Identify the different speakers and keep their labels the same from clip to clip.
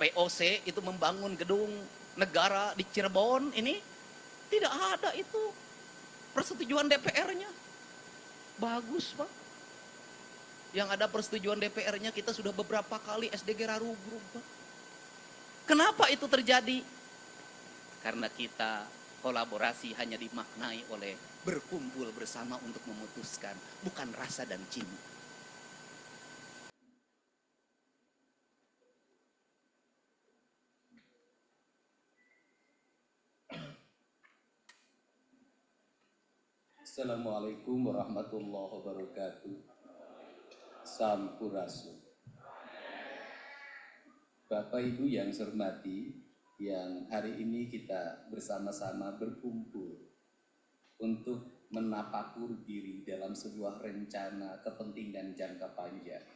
Speaker 1: POC itu membangun gedung negara di Cirebon ini tidak ada itu persetujuan DPR-nya. Bagus Pak. Yang ada persetujuan DPR-nya kita sudah beberapa kali SDG Rarugrung Pak. Kenapa itu terjadi? Karena kita kolaborasi hanya dimaknai oleh berkumpul bersama untuk memutuskan, bukan rasa dan cinta.
Speaker 2: Assalamualaikum warahmatullahi wabarakatuh. Sampurasun. Bapak Ibu yang saya hormati, yang hari ini kita bersama-sama berkumpul untuk menapakur diri dalam sebuah rencana kepentingan jangka panjang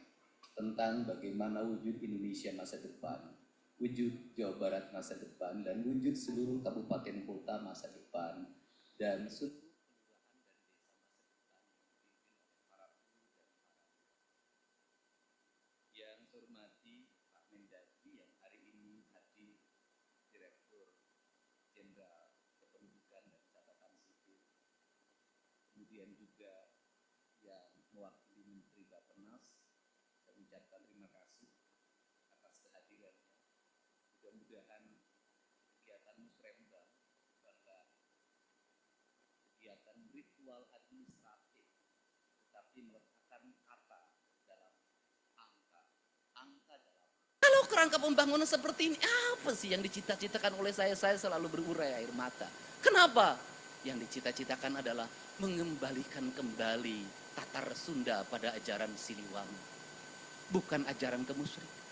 Speaker 2: tentang bagaimana wujud Indonesia masa depan, wujud Jawa Barat masa depan, dan wujud seluruh kabupaten kota masa depan, dan kemudian juga yang mewakili Menteri Bappenas, saya ucapkan terima kasih atas kehadirannya. Mudah-mudahan kegiatan musrembang bahkan kegiatan ritual administratif, tetapi meletakkan kata dalam angka dalam.
Speaker 1: Kalau kerangka pembangunan seperti ini, apa sih yang dicita-citakan oleh saya? Saya selalu berurai air mata. Kenapa? Yang dicita-citakan adalah mengembalikan kembali Tatar Sunda pada ajaran Siliwangi, bukan ajaran kemusyrikan.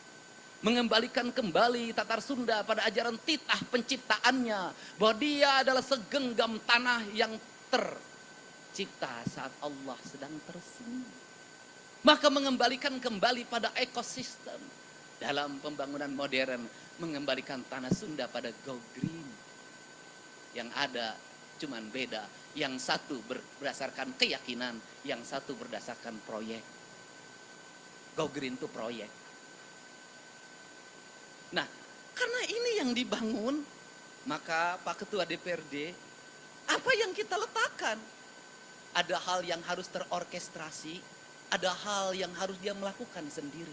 Speaker 1: Mengembalikan kembali Tatar Sunda pada ajaran titah penciptaannya, bahwa dia adalah segenggam tanah yang tercipta saat Allah sedang tersenyum. Maka mengembalikan kembali pada ekosistem dalam pembangunan modern, mengembalikan tanah Sunda pada go green. Yang ada cuman beda, yang satu berdasarkan keyakinan, yang satu berdasarkan proyek. Go green itu proyek. Nah, karena ini yang dibangun, maka Pak Ketua DPRD, apa yang kita letakkan? Ada hal yang harus terorkestrasi, ada hal yang harus dia melakukan sendiri.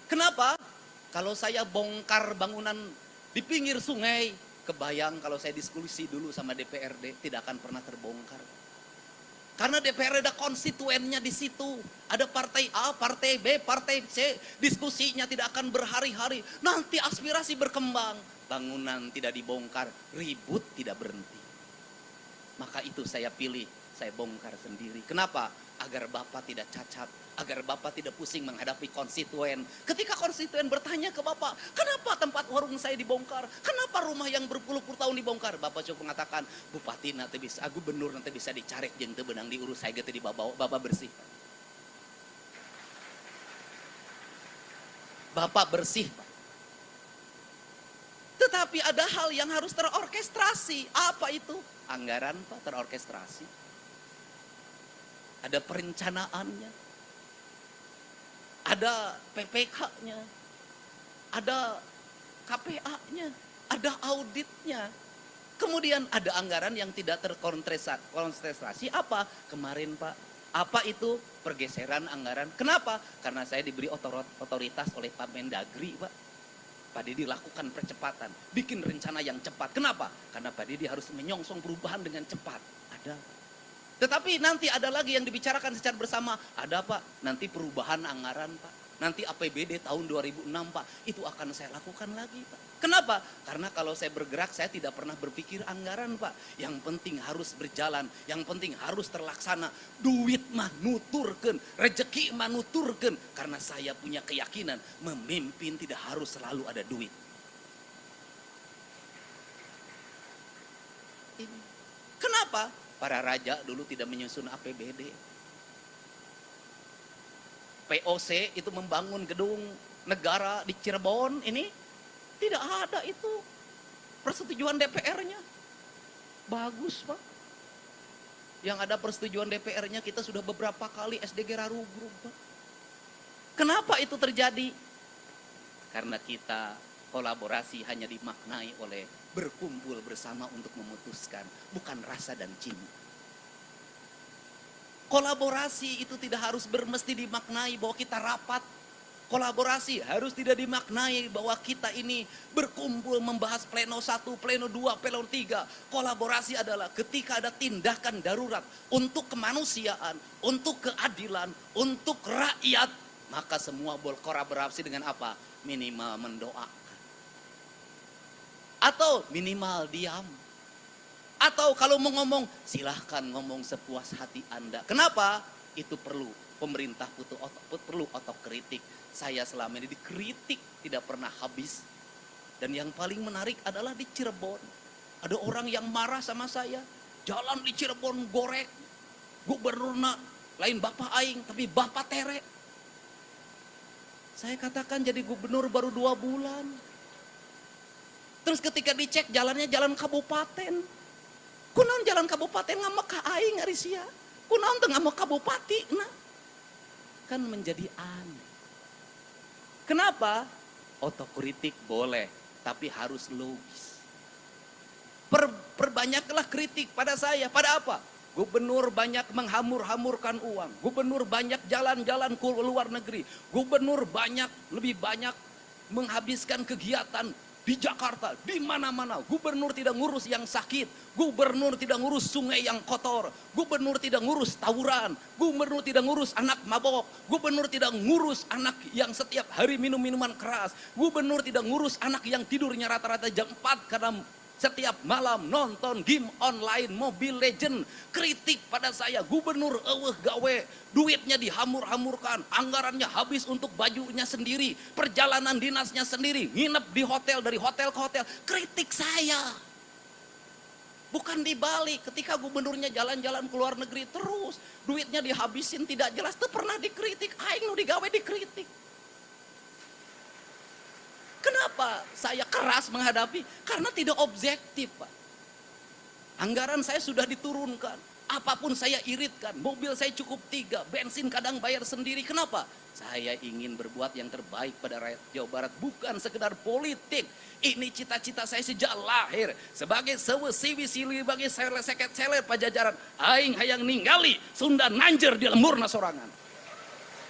Speaker 1: Kenapa? Kalau saya bongkar bangunan di pinggir sungai, kebayang kalau saya diskusi dulu sama DPRD, tidak akan pernah terbongkar. Karena DPRD ada konstituennya di situ. Ada partai A, partai B, partai C. Diskusinya tidak akan berhari-hari. Nanti aspirasi berkembang. Bangunan tidak dibongkar, ribut tidak berhenti. Maka itu saya pilih, saya bongkar sendiri. Kenapa? Agar Bapak tidak cacat, agar Bapak tidak pusing menghadapi konstituen. Ketika konstituen bertanya ke Bapak, kenapa tempat warung saya dibongkar? Kenapa rumah yang berpuluh-puluh tahun dibongkar? Bapak coba mengatakan, Bupati nanti bisa, gubernur nanti bisa dicarek jeung teu beunang diurus saya gitu di Bapak bersih. Bapak bersih, Pak. Tetapi ada hal yang harus terorkestrasi. Apa itu? Anggaran, Pak, terorkestrasi. Ada perencanaannya, ada PPK-nya, ada KPA-nya, ada auditnya. Kemudian ada anggaran yang tidak terkonsentrasi. Apa? Kemarin Pak, apa itu? Pergeseran anggaran. Kenapa? Karena saya diberi otoritas oleh Pak Mendagri, Pak. Pak Didi lakukan percepatan, bikin rencana yang cepat. Kenapa? Karena Pak Didi harus menyongsong perubahan dengan cepat. Ada. Tetapi nanti ada lagi yang dibicarakan secara bersama. Ada Pak, nanti perubahan anggaran Pak. Nanti APBD tahun 2006 Pak, itu akan saya lakukan lagi Pak. Kenapa? Karena kalau saya bergerak, saya tidak pernah berpikir anggaran Pak. Yang penting harus berjalan, yang penting harus terlaksana. Duit mah nuturkeun, rezeki mah nuturkeun. Karena saya punya keyakinan, memimpin tidak harus selalu ada duit. Kenapa? Para raja dulu tidak menyusun APBD. POC itu membangun gedung negara di Cirebon ini tidak ada itu persetujuan DPR-nya. Bagus Pak. Yang ada persetujuan DPR-nya kita sudah beberapa kali SDG Rarugrung Pak. Kenapa itu terjadi? Karena kita Kolaborasi hanya dimaknai oleh berkumpul bersama untuk memutuskan, bukan rasa dan cinta. Kolaborasi itu tidak harus mesti dimaknai bahwa kita rapat. Kolaborasi harus tidak dimaknai bahwa kita ini berkumpul membahas pleno 1, pleno 2, pleno 3. Kolaborasi adalah ketika ada tindakan darurat untuk kemanusiaan, untuk keadilan, untuk rakyat. Maka semua berkolaborasi dengan apa? Minimal mendoakan. Atau minimal diam. Atau kalau mau ngomong, silahkan ngomong sepuas hati Anda. Kenapa? Itu perlu. Pemerintah perlu otokritik. Saya selama ini dikritik tidak pernah habis. Dan yang paling menarik adalah di Cirebon. Ada orang yang marah sama saya. Jalan di Cirebon gorek. Gubernurna lain Bapak Aing, tapi Bapak Tere. Saya katakan jadi gubernur baru 2 bulan. Terus ketika dicek jalannya jalan kabupaten. Kunaon jalan kabupaten ngamak ka aing ari sia. Kunaon teu ngamak kabupati nah. Kan menjadi aneh. Kenapa? Otokritik boleh, tapi harus logis. Perbanyaklah kritik pada saya. Pada apa? Gubernur banyak menghamur-hamurkan uang. Gubernur banyak jalan-jalan ke luar negeri. Gubernur lebih banyak menghabiskan kegiatan di Jakarta, di mana-mana. Gubernur tidak ngurus yang sakit. Gubernur tidak ngurus sungai yang kotor. Gubernur tidak ngurus tawuran. Gubernur tidak ngurus anak mabok. Gubernur tidak ngurus anak yang setiap hari minum minuman keras. Gubernur tidak ngurus anak yang tidurnya rata-rata jam 4 karena setiap malam nonton game online Mobile Legend. Kritik pada saya, gubernur eueuh gawe, duitnya dihamur-hamurkan, anggarannya habis untuk bajunya sendiri, perjalanan dinasnya sendiri, nginep di hotel, dari hotel ke hotel. Kritik saya. Bukan dibalik, ketika gubernurnya jalan-jalan ke luar negeri terus, duitnya dihabisin tidak jelas, itu pernah dikritik, aing nu digawe dikritik. Kenapa saya keras menghadapi? Karena tidak objektif, Pak. Anggaran saya sudah diturunkan. Apapun saya iritkan. Mobil saya cukup 3. Bensin kadang bayar sendiri. Kenapa? Saya ingin berbuat yang terbaik pada rakyat Jawa Barat. Bukan sekedar politik. Ini cita-cita saya sejak lahir. Sebagai sewesi-wisili bagi seket-seler pajajaran. Aing hayang ningali Sunda nanjer di lemurna sorangan.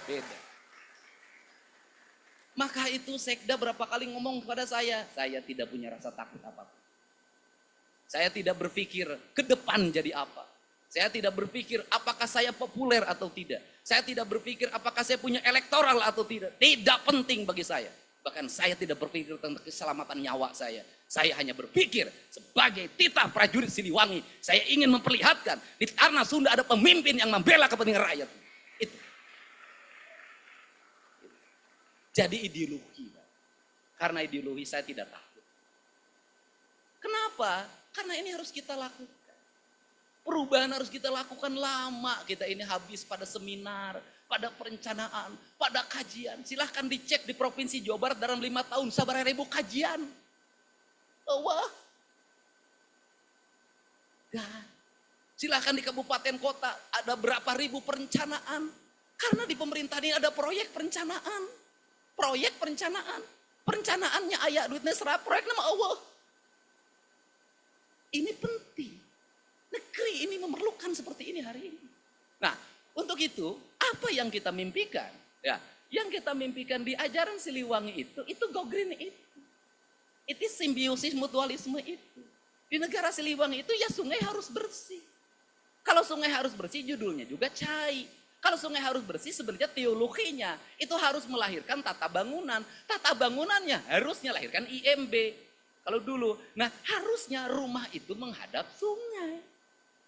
Speaker 1: Beda. Maka itu sekda berapa kali ngomong kepada saya tidak punya rasa takut apapun. Saya tidak berpikir ke depan jadi apa. Saya tidak berpikir apakah saya populer atau tidak. Saya tidak berpikir apakah saya punya elektoral atau tidak. Tidak penting bagi saya. Bahkan saya tidak berpikir tentang keselamatan nyawa saya. Saya hanya berpikir sebagai titah prajurit Siliwangi. Saya ingin memperlihatkan di tanah Sunda ada pemimpin yang membela kepentingan rakyat. Itu. Jadi ideologi. Karena ideologi saya tidak takut. Kenapa? Karena ini harus kita lakukan. Perubahan harus kita lakukan lama. Kita ini habis pada seminar, pada perencanaan, pada kajian. Silahkan dicek di Provinsi Jawa Barat dalam 5 tahun. Sabar ribu kajian. Wah. Dan silahkan di kabupaten kota ada berapa ribu perencanaan. Karena di pemerintahan ini ada proyek perencanaan. Proyek perencanaan. Perencanaannya ayah duitnya serap proyek nama Allah. Ini penting. Negeri ini memerlukan seperti ini hari ini. Nah, untuk itu apa yang kita mimpikan? Ya, yang kita mimpikan di ajaran Siliwangi itu go green itu. Itu simbiosis mutualisme itu. Di negara Siliwangi itu ya sungai harus bersih. Kalau sungai harus bersih judulnya juga cai. Kalau sungai harus bersih sebenarnya teologinya itu harus melahirkan tata bangunan. Tata bangunannya harusnya lahirkan IMB. Kalau dulu, nah harusnya rumah itu menghadap sungai.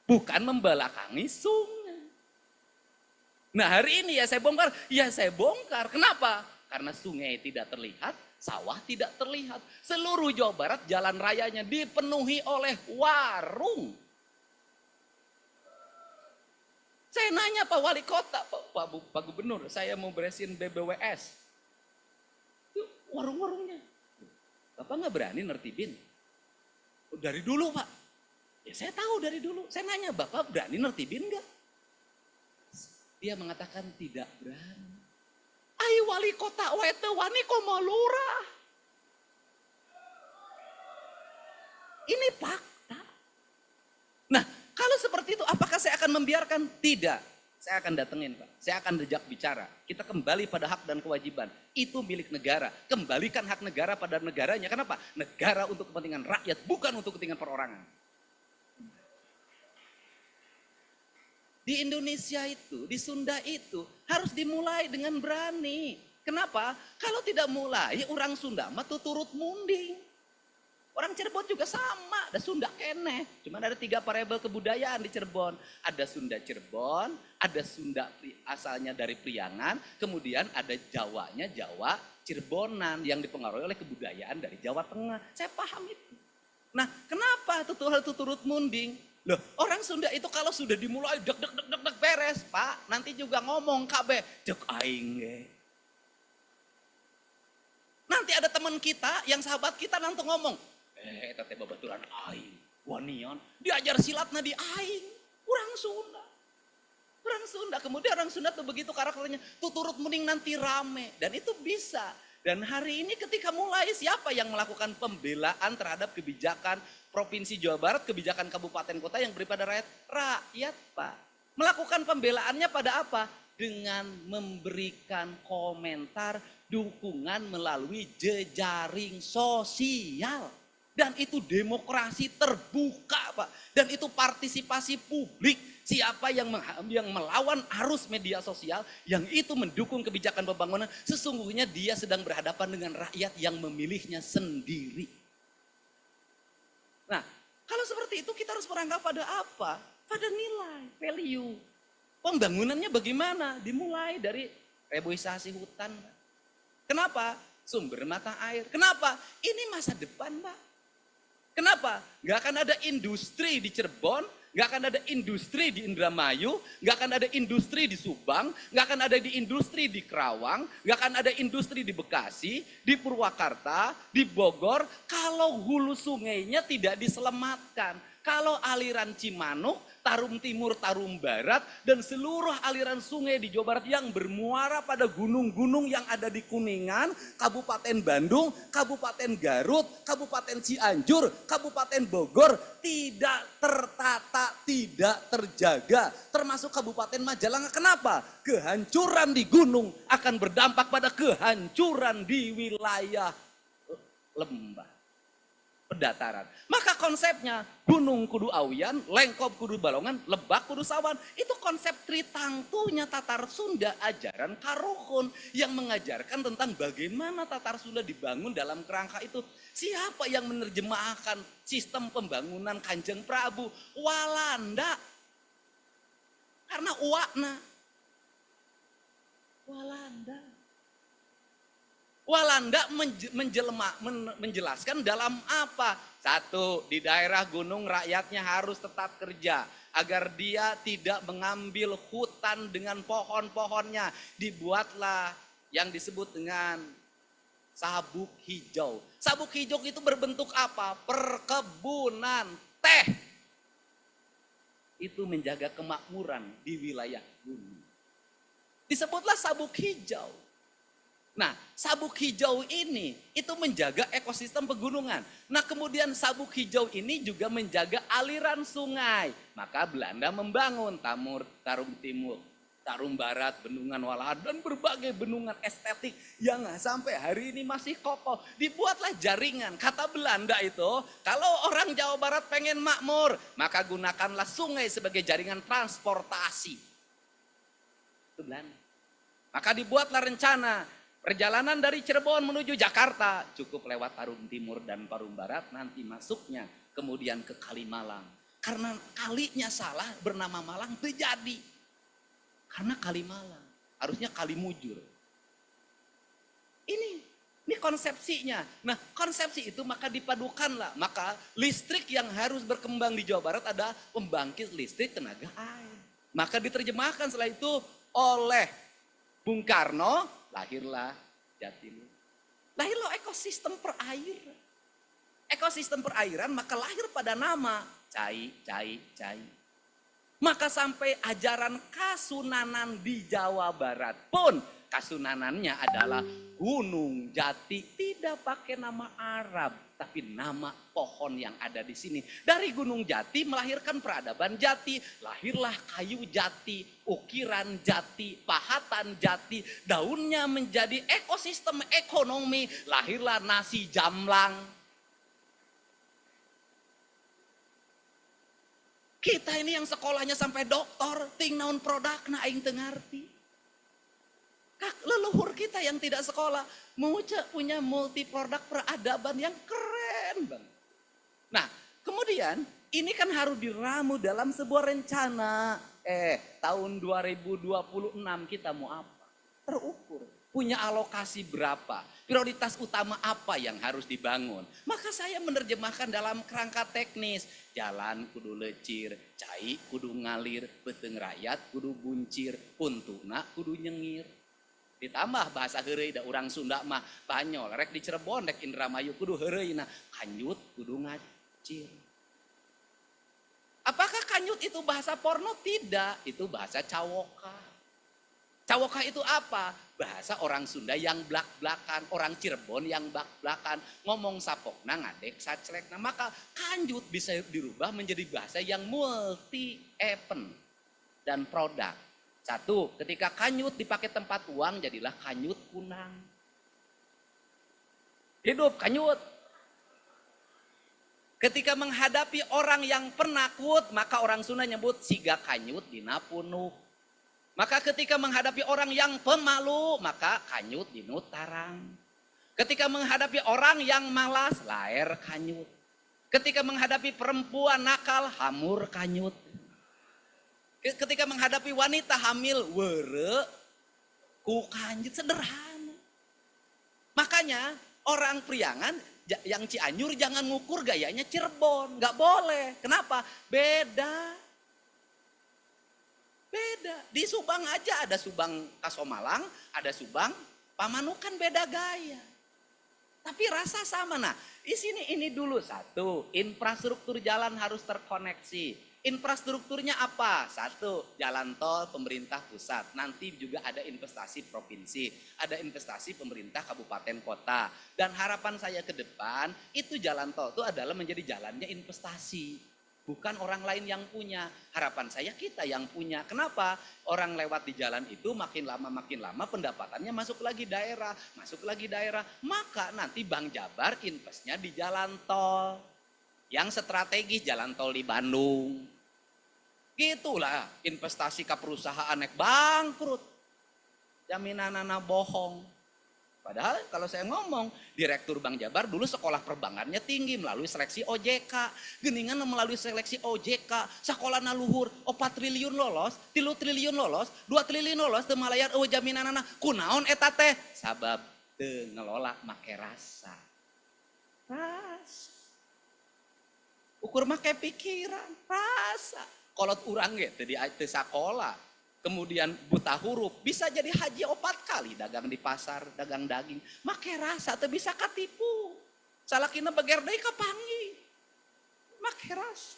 Speaker 1: Bukan membelakangi sungai. Nah hari ini ya saya bongkar. Kenapa? Karena sungai tidak terlihat, sawah tidak terlihat. Seluruh Jawa Barat jalan rayanya dipenuhi oleh warung. Saya nanya Pak Wali Kota, Pak Gubernur, saya mau beresin BBWS. Itu warung-warungnya. Bapak nggak berani nertibin? Dari dulu Pak. Ya saya tahu dari dulu. Saya nanya, Bapak berani nertibin nggak? Dia mengatakan tidak berani. Ai Wali Kota wete wani komo lurah. Ini fakta. Nah, kalau seperti itu apakah saya akan membiarkan? Tidak. Saya akan datengin, Pak. Saya akan rejak bicara. Kita kembali pada hak dan kewajiban. Itu milik negara. Kembalikan hak negara pada negaranya. Kenapa? Negara untuk kepentingan rakyat, bukan untuk kepentingan perorangan. Di Indonesia itu, di Sunda itu harus dimulai dengan berani. Kenapa? Kalau tidak mulai, orang Sunda mah tuh turut munding. Orang Cirebon juga sama, ada Sunda keneh. Cuman ada 3 variabel kebudayaan di Cirebon. Ada Sunda Cirebon, ada Sunda asalnya dari Priangan, kemudian ada Jawanya Jawa Cirebonan yang dipengaruhi oleh kebudayaan dari Jawa Tengah. Saya paham itu. Nah, kenapa itu turut munding? Loh, orang Sunda itu kalau sudah dimulai dek beres, Pak. Nanti juga ngomong kabeh, dek aing ge. Nanti ada teman kita, yang sahabat kita nanti ngomong, tete babaturan aing, wanion, diajar silatna di aing, orang Sunda. Orang Sunda, kemudian orang Sunda tuh begitu karakternya, tuh turut mending nanti rame, dan itu bisa. Dan hari ini ketika mulai, siapa yang melakukan pembelaan terhadap kebijakan Provinsi Jawa Barat, kebijakan kabupaten kota yang beri pada rakyat? Rakyat, Pak. Melakukan pembelaannya pada apa? Dengan memberikan komentar dukungan melalui jejaring sosial. Dan itu demokrasi terbuka, Pak. Dan itu partisipasi publik. Siapa yang melawan arus media sosial, yang itu mendukung kebijakan pembangunan, sesungguhnya dia sedang berhadapan dengan rakyat yang memilihnya sendiri. Nah, kalau seperti itu kita harus merangkap pada apa? Pada nilai, value. Pembangunannya bagaimana? Dimulai dari reboisasi hutan, Pak. Kenapa? Sumber mata air. Kenapa? Ini masa depan, Pak. Kenapa? Gak akan ada industri di Cirebon, gak akan ada industri di Indramayu, gak akan ada industri di Subang, gak akan ada di industri di Kerawang, gak akan ada industri di Bekasi, di Purwakarta, di Bogor, kalau hulu sungainya tidak diselamatkan. Kalau aliran Cimanuk, Tarum Timur, Tarum Barat, dan seluruh aliran sungai di Jawa Barat yang bermuara pada gunung-gunung yang ada di Kuningan, Kabupaten Bandung, Kabupaten Garut, Kabupaten Cianjur, Kabupaten Bogor, tidak tertata, tidak terjaga. Termasuk Kabupaten Majalengka. Kenapa? Kehancuran di gunung akan berdampak pada kehancuran di wilayah lembah. Pedataran. Maka konsepnya gunung kudu awian, lengkop kudu balongan, lebak kudu sawan. Itu konsep tritangtunya Tatar Sunda, ajaran Karuhun yang mengajarkan tentang bagaimana Tatar Sunda dibangun dalam kerangka itu. Siapa yang menerjemahkan sistem pembangunan Kanjeng Prabu? Walanda. Karena uakna. Walanda menjelaskan dalam apa? Satu, di daerah gunung rakyatnya harus tetap kerja. Agar dia tidak mengambil hutan dengan pohon-pohonnya. Dibuatlah yang disebut dengan sabuk hijau. Sabuk hijau itu berbentuk apa? Perkebunan teh. Itu menjaga kemakmuran di wilayah gunung. Disebutlah sabuk hijau. Nah, sabuk hijau ini itu menjaga ekosistem pegunungan. Nah, kemudian sabuk hijau ini juga menjaga aliran sungai. Maka Belanda membangun Tarum Timur, Tarum Barat, Bendungan Walahar, dan berbagai bendungan estetik yang sampai hari ini masih kokoh. Dibuatlah jaringan. Kata Belanda itu, kalau orang Jawa Barat pengen makmur, maka gunakanlah sungai sebagai jaringan transportasi. Itu Belanda. Maka dibuatlah rencana. Perjalanan dari Cirebon menuju Jakarta cukup lewat Tarum Timur dan Tarum Barat, nanti masuknya kemudian ke Kalimalang. Karena kalinya salah bernama Malang terjadi. Karena Kalimalang, harusnya Kalimujur. Ini konsepsinya. Nah, konsepsi itu maka dipadukanlah. Maka listrik yang harus berkembang di Jawa Barat ada pembangkit listrik tenaga air. Maka diterjemahkan setelah itu oleh Bung Karno, lahirlah Jatimulyo. Lahirlah ekosistem perairan. Ekosistem perairan maka lahir pada nama Cai. Maka sampai ajaran Kasunanan di Jawa Barat pun Kasunanannya adalah Gunung Jati, tidak pakai nama Arab, tapi nama pohon yang ada di sini. Dari Gunung Jati melahirkan peradaban Jati, lahirlah kayu jati, ukiran jati, pahatan jati, daunnya menjadi ekosistem ekonomi, lahirlah nasi jamlang. Kita ini yang sekolahnya sampai doktor, ting naon produkna aing teu ngarti. Leluhur kita yang tidak sekolah, punya multi produk peradaban yang keren banget. Nah, kemudian ini kan harus diramu dalam sebuah rencana. Tahun 2026 kita mau apa? Terukur. Punya alokasi berapa? Prioritas utama apa yang harus dibangun? Maka saya menerjemahkan dalam kerangka teknis. Jalan kudu lecir, cai kudu ngalir, peteng rakyat kudu buncir, puntuna kudu nyengir. Ditambah bahasa heureuy da urang Sunda mah banyol, rek di Cirebon rek Indramayu kudu heureuy na kanyut kudu ngacir. Apakah kanyut itu bahasa porno? Tidak, itu bahasa cawoka. Cawoka itu apa? Bahasa orang Sunda yang blak-blakan, orang Cirebon yang blak-blakan, ngomong sapokna ngadek saclekna. Maka kanyut bisa dirubah menjadi bahasa yang multi event dan produk. Satu, ketika kanyut dipakai tempat uang jadilah kanyut kunang. Hidup kanyut. Ketika menghadapi orang yang penakut, maka orang Sunda nyebut siga kanyut dina punuk. Maka ketika menghadapi orang yang pemalu, maka kanyut dinu tarang. Ketika menghadapi orang yang malas, laer kanyut. Ketika menghadapi perempuan nakal, hamur kanyut. Ketika menghadapi wanita hamil, were, ku kanjut, sederhana. Makanya orang Priangan yang Cianjur jangan ngukur gayanya Cirebon, nggak boleh. Kenapa? Beda. Di Subang aja ada Subang Kasomalang, ada Subang Pamanukan, beda gaya. Tapi rasa sama. Nah, di sini ini dulu satu, infrastruktur jalan harus terkoneksi. Infrastrukturnya apa? Satu, jalan tol pemerintah pusat. Nanti juga ada investasi provinsi, ada investasi pemerintah kabupaten kota. Dan harapan saya ke depan, itu jalan tol itu adalah menjadi jalannya investasi. Bukan orang lain yang punya. Harapan saya kita yang punya. Kenapa? Orang lewat di jalan itu makin lama pendapatannya masuk lagi daerah. Maka nanti Bank Jabar investnya di jalan tol. Yang strategis jalan tol di Bandung. Gitulah investasi ke perusahaan naik bangkrut. Jaminanana bohong. Padahal kalau saya ngomong, Direktur Bank Jabar dulu sekolah perbankannya tinggi melalui seleksi OJK. Geningan melalui seleksi OJK, sekolahna luhur, 4 triliun lolos, 3 triliun lolos, 2 triliun lolos, teu malayar jaminanana. Kunaon eta teh? Sabab teu ngelola make rasa. Ukur make pikiran, rasa. Kolot urang ge teu sakola. Kemudian buta huruf, bisa jadi haji 4 kali dagang di pasar, dagang daging. Make rasa teu bisa katipu. Salakina beger deui kapangi. Make rasa.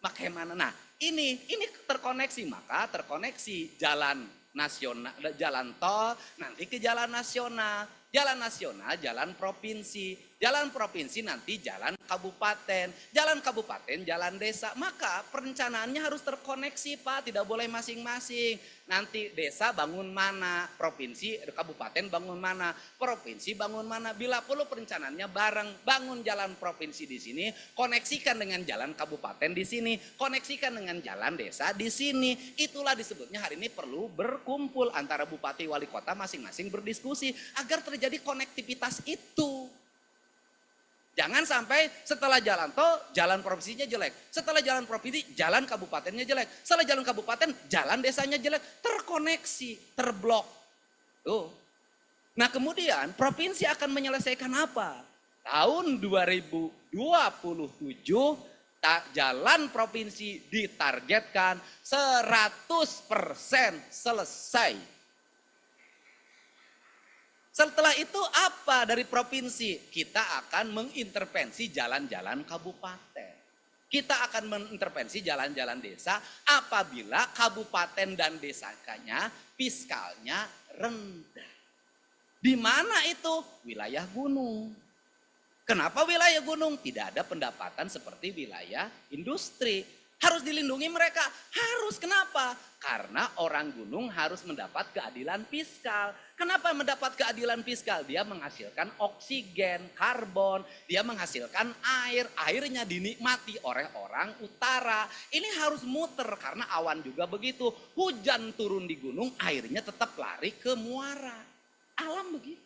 Speaker 1: Make mana? Nah, ini terkoneksi, maka terkoneksi jalan nasional, jalan tol nanti ke jalan nasional. Jalan nasional, jalan provinsi. Jalan provinsi nanti jalan kabupaten. Jalan kabupaten, jalan desa. Maka perencanaannya harus terkoneksi Pak, tidak boleh masing-masing. Nanti desa bangun mana, provinsi, kabupaten bangun mana, provinsi bangun mana. Bila perlu perencanaannya bareng, bangun jalan provinsi di sini, koneksikan dengan jalan kabupaten di sini, koneksikan dengan jalan desa di sini. Itulah disebutnya hari ini perlu berkumpul antara bupati wali kota masing-masing berdiskusi agar terjadi konektivitas itu. Jangan sampai setelah jalan tol, jalan provinsinya jelek. Setelah jalan provinsi, jalan kabupatennya jelek. Setelah jalan kabupaten, jalan desanya jelek. Terkoneksi, terblok. Tuh. Nah kemudian provinsi akan menyelesaikan apa? Tahun 2027, jalan provinsi ditargetkan 100% selesai. Setelah itu apa dari provinsi? Kita akan mengintervensi jalan-jalan kabupaten. Kita akan mengintervensi jalan-jalan desa apabila kabupaten dan desanya fiskalnya rendah. Di mana itu? Wilayah gunung. Kenapa wilayah gunung? Tidak ada pendapatan seperti wilayah industri. Harus dilindungi mereka. Harus, kenapa? Karena orang gunung harus mendapat keadilan fiskal. Kenapa mendapat keadilan fiskal? Dia menghasilkan oksigen, karbon, dia menghasilkan air. Airnya dinikmati oleh orang utara. Ini harus muter karena awan juga begitu. Hujan turun di gunung, airnya tetap lari ke muara. Alam begitu.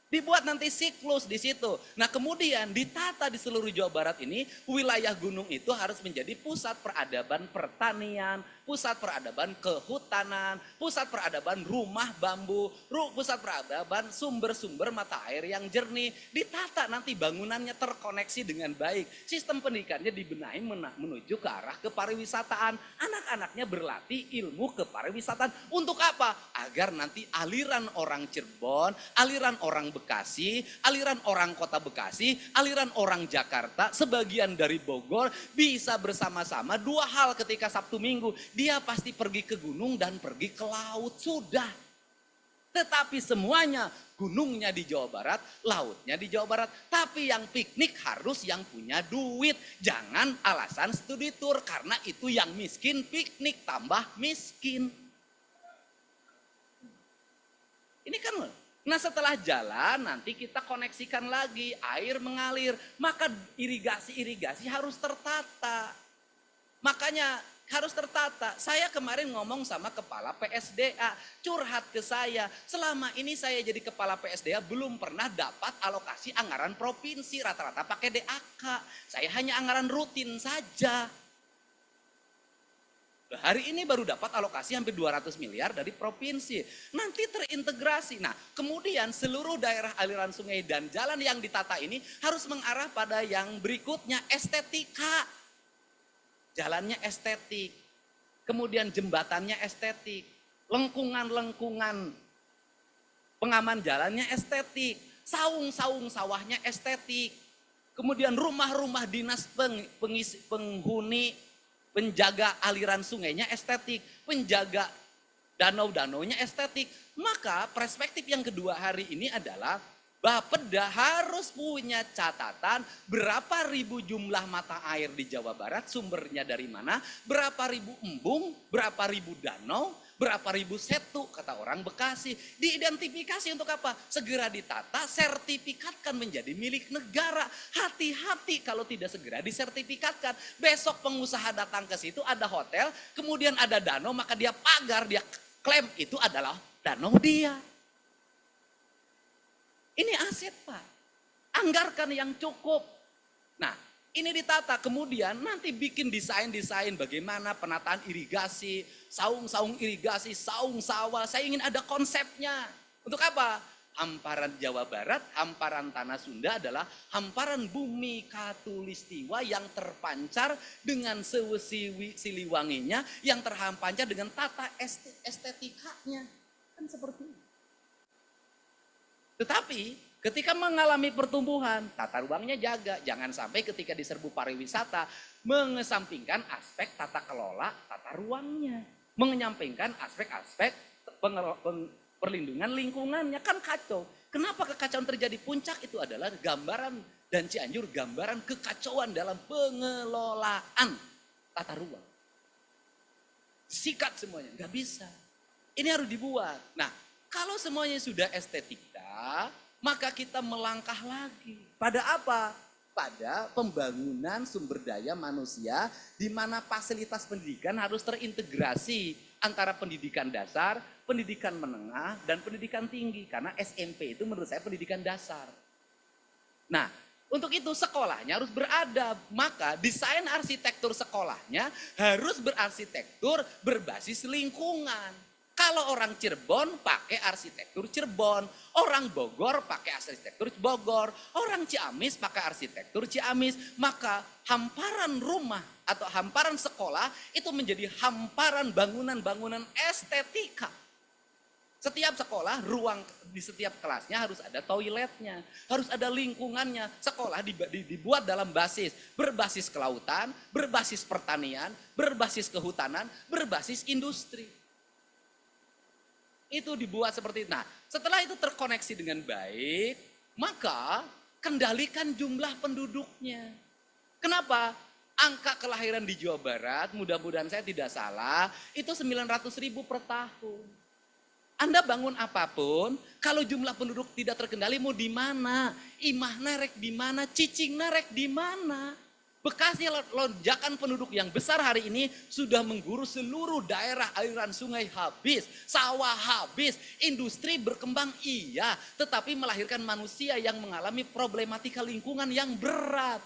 Speaker 1: Dibuat nanti siklus di situ. Nah kemudian ditata di seluruh Jawa Barat ini, wilayah gunung itu harus menjadi pusat peradaban pertanian, pusat peradaban kehutanan, pusat peradaban rumah bambu, pusat peradaban sumber-sumber mata air yang jernih. Ditata nanti bangunannya terkoneksi dengan baik. Sistem pendidikannya dibenahi menuju ke arah kepariwisataan. Anak-anaknya berlatih ilmu kepariwisataan. Untuk apa? Agar nanti aliran orang Cirebon, aliran orang Bekasi, aliran orang kota Bekasi, aliran orang Jakarta, sebagian dari Bogor bisa bersama-sama. Dua hal ketika Sabtu Minggu, dia pasti pergi ke gunung dan pergi ke laut, sudah. Tetapi semuanya, gunungnya di Jawa Barat, lautnya di Jawa Barat. Tapi yang piknik harus yang punya duit. Jangan alasan studi tour, karena itu yang miskin piknik tambah miskin. Ini kan, nah setelah jalan nanti kita koneksikan lagi, air mengalir. Maka irigasi harus tertata. Makanya harus tertata. Saya kemarin ngomong sama kepala PSDA, curhat ke saya. Selama ini saya jadi kepala PSDA belum pernah dapat alokasi anggaran provinsi, rata-rata pakai DAK. Saya hanya anggaran rutin saja. Hari ini baru dapat alokasi hampir 200 miliar dari provinsi. Nanti terintegrasi. Nah kemudian seluruh daerah aliran sungai dan jalan yang ditata ini harus mengarah pada yang berikutnya, estetika. Jalannya estetik. Kemudian jembatannya estetik. Lengkungan-lengkungan pengaman jalannya estetik. Saung-saung sawahnya estetik. Kemudian rumah-rumah dinas penghuni, penjaga aliran sungainya estetik, penjaga danau-danaunya estetik. Maka perspektif yang kedua hari ini adalah Bapeda harus punya catatan berapa ribu jumlah mata air di Jawa Barat, sumbernya dari mana, berapa ribu embung, berapa ribu danau, berapa ribu setu, kata orang Bekasi. Diidentifikasi untuk apa? Segera ditata, sertifikatkan menjadi milik negara. Hati-hati kalau tidak segera disertifikatkan. Besok pengusaha datang ke situ, ada hotel, kemudian ada danau, maka dia pagar, dia klaim itu adalah danau dia. Ini aset Pak, anggarkan yang cukup. Nah ini ditata, kemudian nanti bikin desain-desain bagaimana penataan irigasi, saung-saung irigasi, saung sawah. Saya ingin ada konsepnya. Untuk apa? Hamparan Jawa Barat, hamparan Tanah Sunda adalah hamparan bumi Katulistiwa yang terpancar dengan sewesi siliwanginya, yang terhampancar dengan tata estetikanya. Kan seperti itu. Tetapi ketika mengalami pertumbuhan, tata ruangnya jaga. Jangan sampai ketika diserbu pariwisata, mengesampingkan aspek tata kelola tata ruangnya. Menyampingkan aspek-aspek perlindungan lingkungannya, kan kacau. Kenapa kekacauan terjadi? Puncak itu adalah gambaran, dan Cianjur gambaran kekacauan dalam pengelolaan tata ruang. Sikat semuanya, nggak bisa. Ini harus dibuat. Nah, kalau semuanya sudah estetika, maka kita melangkah lagi. Pada apa? Pada pembangunan sumber daya manusia, di mana fasilitas pendidikan harus terintegrasi antara pendidikan dasar, pendidikan menengah, dan pendidikan tinggi. Karena SMP itu menurut saya pendidikan dasar. Nah, untuk itu sekolahnya harus beradab. Maka desain arsitektur sekolahnya harus berarsitektur berbasis lingkungan. Kalau orang Cirebon pakai arsitektur Cirebon, orang Bogor pakai arsitektur Bogor, orang Ciamis pakai arsitektur Ciamis, maka hamparan rumah atau hamparan sekolah itu menjadi hamparan bangunan-bangunan estetika. Setiap sekolah, ruang di setiap kelasnya harus ada toiletnya, harus ada lingkungannya. Sekolah dibuat dalam berbasis kelautan, berbasis pertanian, berbasis kehutanan, berbasis industri. Itu dibuat seperti itu. Nah, setelah itu terkoneksi dengan baik, maka kendalikan jumlah penduduknya. Kenapa? Angka kelahiran di Jawa Barat, mudah-mudahan saya tidak salah, itu 900.000 per tahun. Anda bangun apapun, kalau jumlah penduduk tidak terkendali mau di mana? Imah narek di mana? Cicing narek di mana? Bekasnya lonjakan penduduk yang besar hari ini sudah mengguru seluruh daerah, aliran sungai habis, sawah habis, industri berkembang iya, tetapi melahirkan manusia yang mengalami problematika lingkungan yang berat.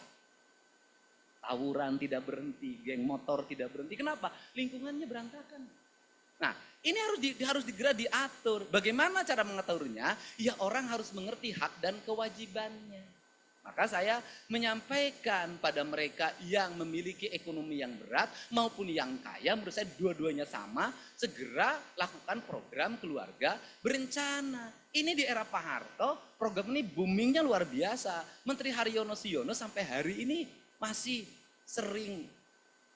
Speaker 1: Tawuran tidak berhenti, geng motor tidak berhenti. Kenapa? Lingkungannya berantakan. Nah, ini harus segera diatur. Bagaimana cara mengetahuinya? Ya orang harus mengerti hak dan kewajibannya. Maka saya menyampaikan pada mereka yang memiliki ekonomi yang berat maupun yang kaya, menurut saya dua-duanya sama, segera lakukan program keluarga berencana. Ini di era Pak Harto, program ini boomingnya luar biasa. Menteri Haryono Siono sampai hari ini masih sering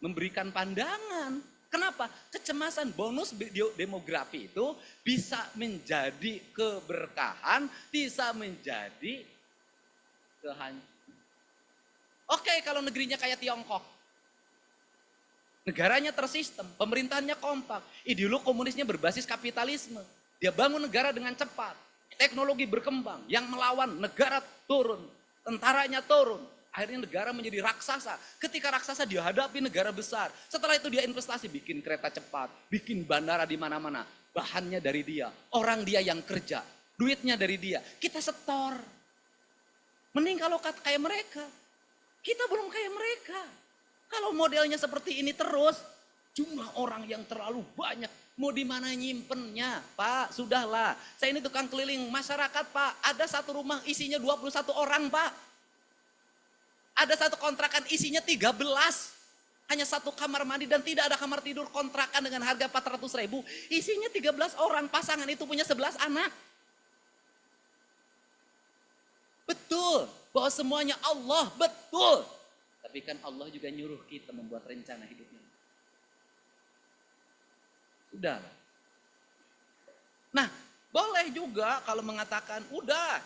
Speaker 1: memberikan pandangan. Kenapa? Kecemasan bonus demografi itu bisa menjadi keberkahan, bisa menjadi kehancuran. Oke, kalau negerinya kayak Tiongkok. Negaranya tersistem, pemerintahannya kompak, ideologi komunisnya berbasis kapitalisme. Dia bangun negara dengan cepat, teknologi berkembang, yang melawan negara turun, tentaranya turun. Akhirnya negara menjadi raksasa. Ketika raksasa dia hadapi negara besar. Setelah itu dia investasi, bikin kereta cepat, bikin bandara di mana-mana. Bahannya dari dia, orang dia yang kerja, duitnya dari dia. Kita setor. Mending kalau kayak mereka. Kita belum kayak mereka. Kalau modelnya seperti ini terus, jumlah orang yang terlalu banyak. Mau di mana nyimpennya, Pak? Sudahlah. Saya ini tukang keliling masyarakat, Pak. Ada satu rumah isinya 21 orang, Pak. Ada satu kontrakan isinya 13. Hanya satu kamar mandi dan tidak ada kamar tidur, kontrakan dengan harga 400.000. Isinya 13 orang, pasangan itu punya 11 anak. Betul, bahwa semuanya Allah, betul. Tapi kan Allah juga nyuruh kita membuat rencana hidupnya. Sudah. Nah, boleh juga kalau mengatakan, udah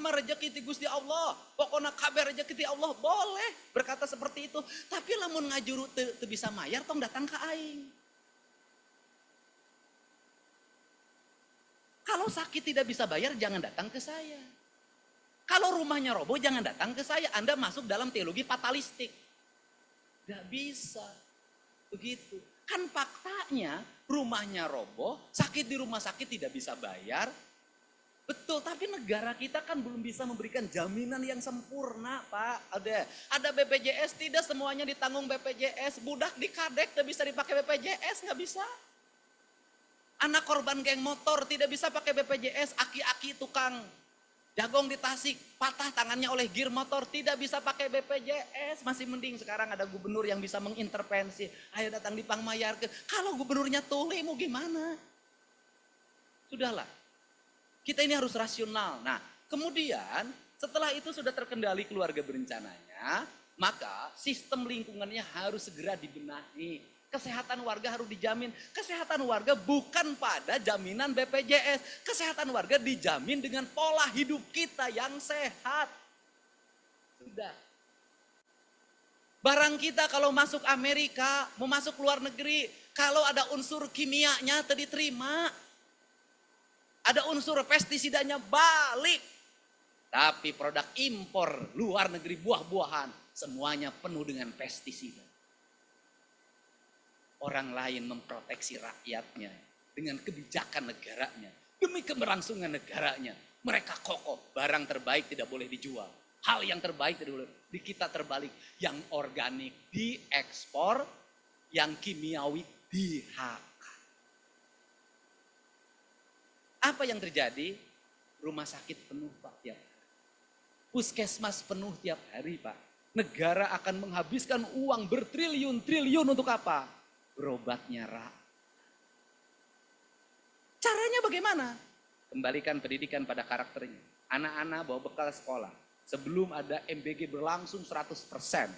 Speaker 1: mah rezeki ti Gusti Allah. Pokoknya kabar rezeki ti Allah. Boleh berkata seperti itu. Tapi lamun ngajuru teu bisa mayar tong datang ke aing. Kalau sakit tidak bisa bayar jangan datang ke saya. Kalau rumahnya roboh jangan datang ke saya. Anda masuk dalam teologi fatalistik. Gak bisa. Begitu. Kan faktanya rumahnya roboh, sakit di rumah sakit tidak bisa bayar. Betul, tapi negara kita kan belum bisa memberikan jaminan yang sempurna, Pak. Ada BPJS, tidak semuanya ditanggung BPJS. Budak di kadek tidak bisa dipakai BPJS, nggak bisa. Anak korban geng motor tidak bisa pakai BPJS. Aki-aki tukang jagong di Tasik, patah tangannya oleh gear motor, tidak bisa pakai BPJS. Masih mending sekarang ada gubernur yang bisa mengintervensi. Ayo datang di Pangmayar. Kalau gubernurnya tuli mau gimana? Sudahlah. Kita ini harus rasional. Nah, kemudian setelah itu sudah terkendali keluarga berencananya, maka sistem lingkungannya harus segera dibenahi. Kesehatan warga harus dijamin. Kesehatan warga bukan pada jaminan BPJS. Kesehatan warga dijamin dengan pola hidup kita yang sehat. Sudah. Barang kita kalau masuk Amerika, mau masuk luar negeri, kalau ada unsur kimianya tidak diterima. Ada unsur pestisidanya balik. Tapi produk impor luar negeri buah-buahan semuanya penuh dengan pestisida. Orang lain memproteksi rakyatnya dengan kebijakan negaranya. Demi keberlangsungan negaranya. Mereka kokoh, barang terbaik tidak boleh dijual. Hal yang terbaik tidak boleh. Di kita terbalik, yang organik diekspor, yang kimiawi dihak. Apa yang terjadi? Rumah sakit penuh, Pak, tiap hari. Puskesmas penuh tiap hari, Pak. Negara akan menghabiskan uang bertriliun-triliun untuk apa? Berobatnya rakyat. Caranya bagaimana? Kembalikan pendidikan pada karakternya. Anak-anak bawa bekal sekolah. Sebelum ada MBG berlangsung 100%.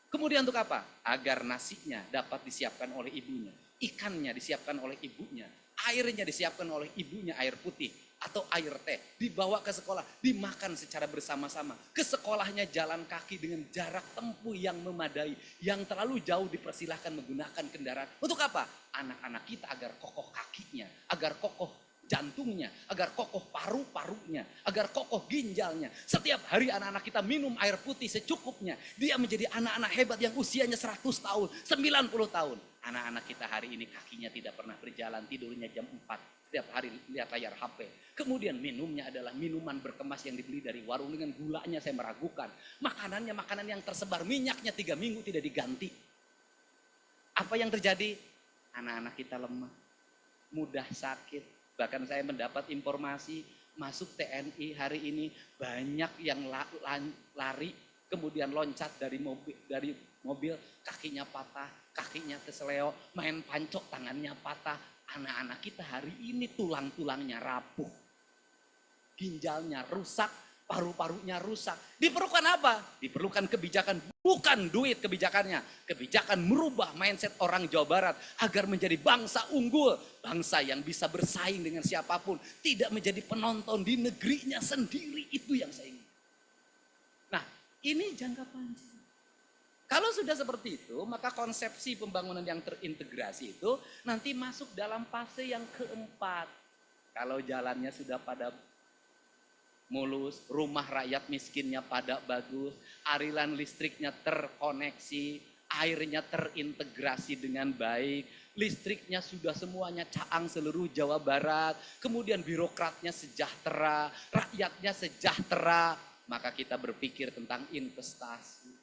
Speaker 1: Kemudian untuk apa? Agar nasinya dapat disiapkan oleh ibunya. Ikannya disiapkan oleh ibunya. airnya disiapkan oleh ibunya air putih atau air teh, dibawa ke sekolah, dimakan secara bersama-sama. Ke sekolahnya jalan kaki dengan jarak tempuh yang memadai, yang terlalu jauh dipersilahkan menggunakan kendaraan. Untuk apa? Anak-anak kita agar kokoh kakinya, agar kokoh jantungnya, agar kokoh paru-parunya, agar kokoh ginjalnya. Setiap hari anak-anak kita minum air putih secukupnya. Dia menjadi anak-anak hebat yang usianya 100 tahun, 90 tahun. Anak-anak kita hari ini kakinya tidak pernah berjalan, tidurnya jam 4. Setiap hari lihat layar HP. Kemudian minumnya adalah minuman berkemas yang dibeli dari warung dengan gulanya saya meragukan. Makanannya makanan yang tersebar, minyaknya 3 minggu tidak diganti. Apa yang terjadi? Anak-anak kita lemah, mudah sakit. Bahkan saya mendapat informasi masuk TNI hari ini banyak yang lari kemudian loncat dari mobil kakinya patah, kakinya keseleo, main pancok tangannya patah. Anak-anak kita hari ini tulang-tulangnya rapuh, ginjalnya rusak, paru-parunya rusak. Diperlukan apa? Diperlukan kebijakan, bukan duit kebijakannya. Kebijakan merubah mindset orang Jawa Barat agar menjadi bangsa unggul. Bangsa yang bisa bersaing dengan siapapun. Tidak menjadi penonton di negerinya sendiri. Itu yang saya ingin. Nah, ini jangka panjang. Kalau sudah seperti itu, maka konsepsi pembangunan yang terintegrasi itu nanti masuk dalam fase yang keempat. Kalau jalannya sudah pada mulus, rumah rakyat miskinnya pada bagus, aliran listriknya terkoneksi, airnya terintegrasi dengan baik, listriknya sudah semuanya caang seluruh Jawa Barat, kemudian birokratnya sejahtera, rakyatnya sejahtera, maka kita berpikir tentang investasi.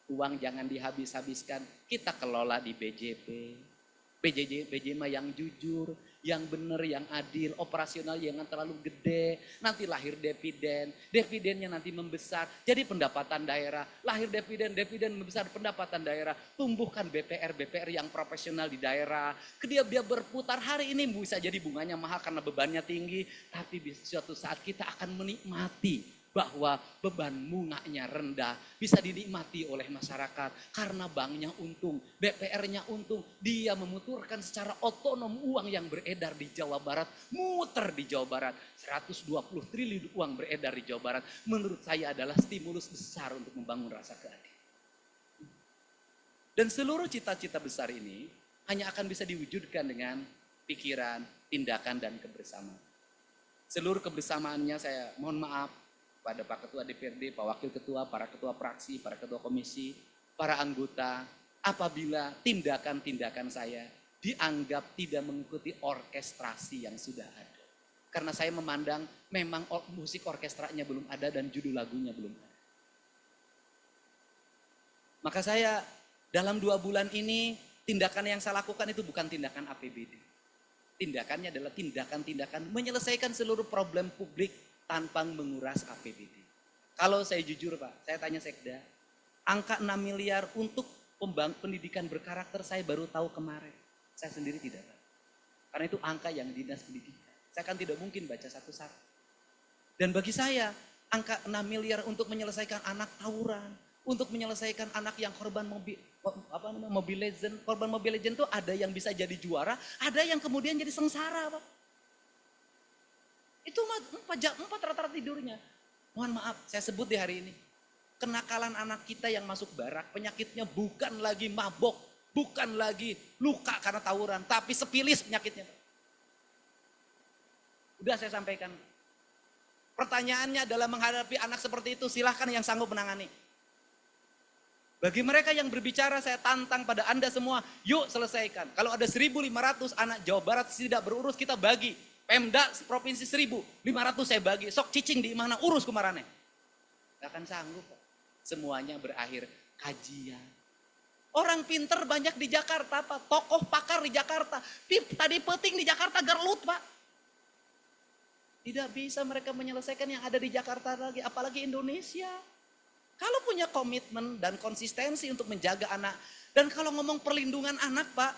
Speaker 1: Uang jangan dihabis-habiskan, kita kelola di BJP. BJMA yang jujur, yang benar, yang adil, operasional jangan terlalu gede, nanti lahir dividen, dividennya nanti membesar, jadi pendapatan daerah, lahir dividen membesar pendapatan daerah, tumbuhkan BPR yang profesional di daerah, dia berputar hari ini bisa jadi bunganya mahal karena bebannya tinggi, tapi suatu saat kita akan menikmati bahwa beban bunganya rendah, bisa dinikmati oleh masyarakat karena banknya untung, BPR-nya untung, dia memuturkan secara otonom uang yang beredar di Jawa Barat, muter di Jawa Barat, 120 triliun uang beredar di Jawa Barat, menurut saya adalah stimulus besar untuk membangun rasa keadilan. Dan seluruh cita-cita besar ini hanya akan bisa diwujudkan dengan pikiran, tindakan, dan kebersamaan. Seluruh kebersamaannya saya mohon maaf, pada Pak Ketua DPRD, Pak Wakil Ketua, para Ketua Fraksi, para Ketua Komisi, para anggota, apabila tindakan-tindakan saya dianggap tidak mengikuti orkestrasi yang sudah ada. Karena saya memandang memang musik orkestranya belum ada dan judul lagunya belum ada. Maka saya dalam 2 bulan ini, tindakan yang saya lakukan itu bukan tindakan APBD. Tindakannya adalah tindakan-tindakan menyelesaikan seluruh problem publik tanpa menguras APBD. Kalau saya jujur Pak, saya tanya Sekda, angka 6 miliar untuk pendidikan berkarakter saya baru tahu kemarin. Saya sendiri tidak tahu. Karena itu angka yang dinas pendidikan. Saya kan tidak mungkin baca satu-satu. Dan bagi saya, angka 6 miliar untuk menyelesaikan anak tawuran, untuk menyelesaikan anak yang korban Mobile Legend. Korban Mobile Legend itu ada yang bisa jadi juara, ada yang kemudian jadi sengsara Pak. Itu 4 rata-rata tidurnya. Mohon maaf, saya sebut di hari ini. Kenakalan anak kita yang masuk barak, penyakitnya bukan lagi mabok, bukan lagi luka karena tawuran, tapi sepilis penyakitnya. Udah saya sampaikan. Pertanyaannya adalah menghadapi anak seperti itu, silahkan yang sanggup menangani. Bagi mereka yang berbicara, saya tantang pada Anda semua, yuk selesaikan. Kalau ada 1.500 anak Jawa Barat tidak berurus, kita bagi. Pemda provinsi 1.500 saya bagi, sok cicing di mana urus kumarane. Gak akan sanggup. Semuanya berakhir kajian. Orang pinter banyak di Jakarta Pak, tokoh pakar di Jakarta. Tadi peting di Jakarta gerlut Pak. Tidak bisa mereka menyelesaikan yang ada di Jakarta lagi, apalagi Indonesia. Kalau punya komitmen dan konsistensi untuk menjaga anak. Dan kalau ngomong perlindungan anak Pak,